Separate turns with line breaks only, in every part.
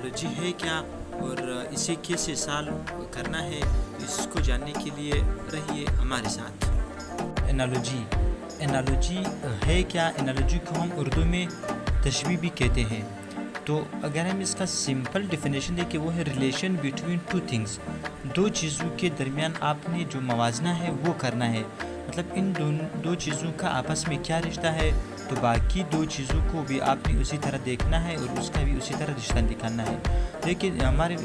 Analogy है क्या और इसे कैसे सॉल्व करना है, तो इसको जानने के लिए रहिए हमारे साथ। एनालॉजी है क्या? एनालॉजी को हम उर्दू में तशबीह भी कहते हैं। तो अगर हम इसका सिंपल डेफिनेशन देखें, वो है रिलेशन बिटवीन टू थिंग्स। दो चीज़ों के दरमियान आपने जो मवाजना है वो करना है। मतलब इन दो चीज़ों का आपस में क्या रिश्ता है, तो बाकी दो चीज़ों को भी आपने उसी तरह देखना है और उसका भी उसी तरह रिश्ता निकालना है। देखिए हमारे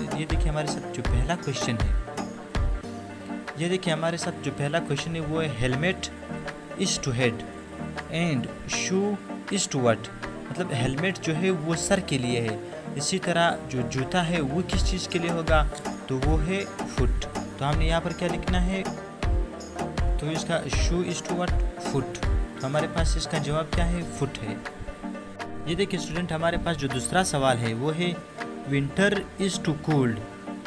साथ जो पहला क्वेश्चन है, हमारे साथ जो पहला क्वेश्चन है वो है helmet is to head and shoe is to what. मतलब हेलमेट जो है वो सर के लिए है, इसी तरह जो जूता है वो किस चीज़ के लिए होगा, तो वो है फुट। तो हमने यहाँ पर क्या लिखना है, तो इसका शू इज़ टू व्हाट, फुट। तो हमारे पास इसका जवाब क्या है, फुट है। ये देखिए स्टूडेंट, हमारे पास जो दूसरा सवाल है वो है विंटर इज़ टू कोल्ड।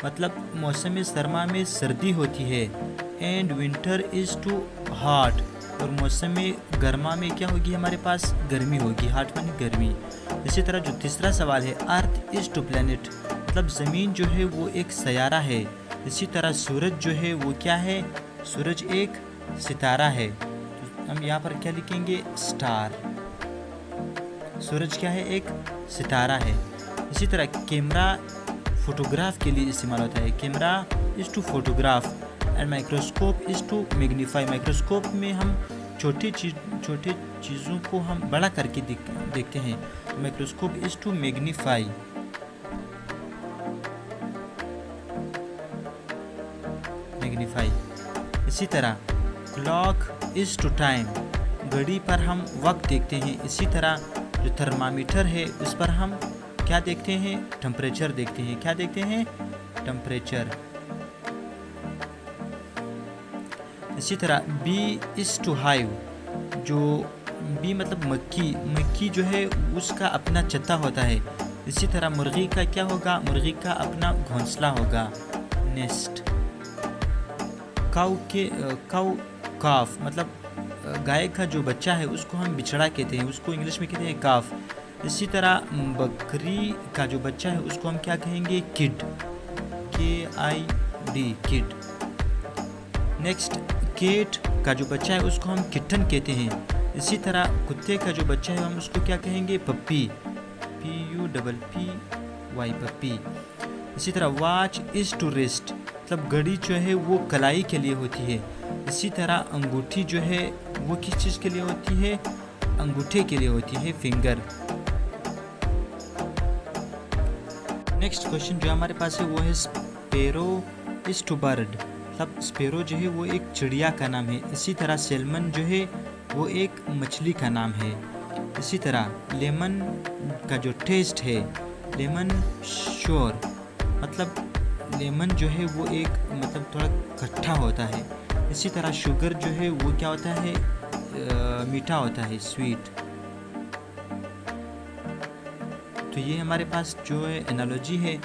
मतलब मौसम सरमा में सर्दी होती है। And winter is to hot, और मौसम गर्मा में क्या होगी, हमारे पास गर्मी होगी। हॉट मानी गर्मी। इसी तरह जो तीसरा सवाल है अर्थ इज़ टू प्लैनेट। मतलब ज़मीन जो है वो एक सयारा है। इसी तरह सूरज जो है वो क्या है, सूरज एक सितारा है। तो हम यहाँ पर क्या लिखेंगे, स्टार। सूरज क्या है, एक सितारा है। इसी तरह कैमरा फोटोग्राफ के लिए इस्तेमाल होता है। Camera is to photograph and microscope is to magnify. Microscope में हम छोटे चीज़ों को हम बड़ा करके देखते हैं। तो माइक्रोस्कोप इज़ टू मैग्नीफाई। इसी तरह क्लॉक इज़ टू टाइम। घड़ी पर हम वक्त देखते हैं। इसी तरह जो थर्मामीटर है उस पर हम क्या देखते हैं, टेम्परेचर देखते हैं। क्या देखते हैं, टेम्परेचर। इसी तरह बी इज़ टू हाइव। जो बी मतलब मक्खी जो है उसका अपना छत्ता होता है। इसी तरह मुर्गी का क्या होगा, मुर्गी का अपना घोंसला होगा, नेस्ट। काऊ काफ, मतलब गाय का जो बच्चा है उसको हम बिछड़ा कहते हैं, उसको इंग्लिश में कहते हैं काफ। इसी तरह बकरी का जो बच्चा है उसको हम क्या कहेंगे, kid, KID, kid. Next, cat का जो बच्चा है उसको हम किटन कहते हैं। इसी तरह कुत्ते का जो बच्चा है हम उसको क्या कहेंगे, पप्पी, PUPPY, पप्पी। इसी तरह वॉच इज़ टू रेस्ट। मतलब घड़ी जो है वो कलाई के लिए होती है। इसी तरह अंगूठी जो है वो किस चीज़ के लिए होती है, अंगूठे के लिए होती है, फिंगर। नेक्स्ट क्वेश्चन जो हमारे पास है वो है स्पैरो इज़ टू बर्ड। मतलब स्पैरो जो है वो एक चिड़िया का नाम है। इसी तरह सैल्मन जो है वो एक मछली का नाम है। इसी तरह लेमन का जो टेस्ट है, लेमन श्योर। मतलब लेमन जो है वो एक मतलब थोड़ा खट्टा होता है। इसी तरह शुगर जो है वो क्या होता है, मीठा होता है, स्वीट। तो ये हमारे पास जो है एनालॉजी है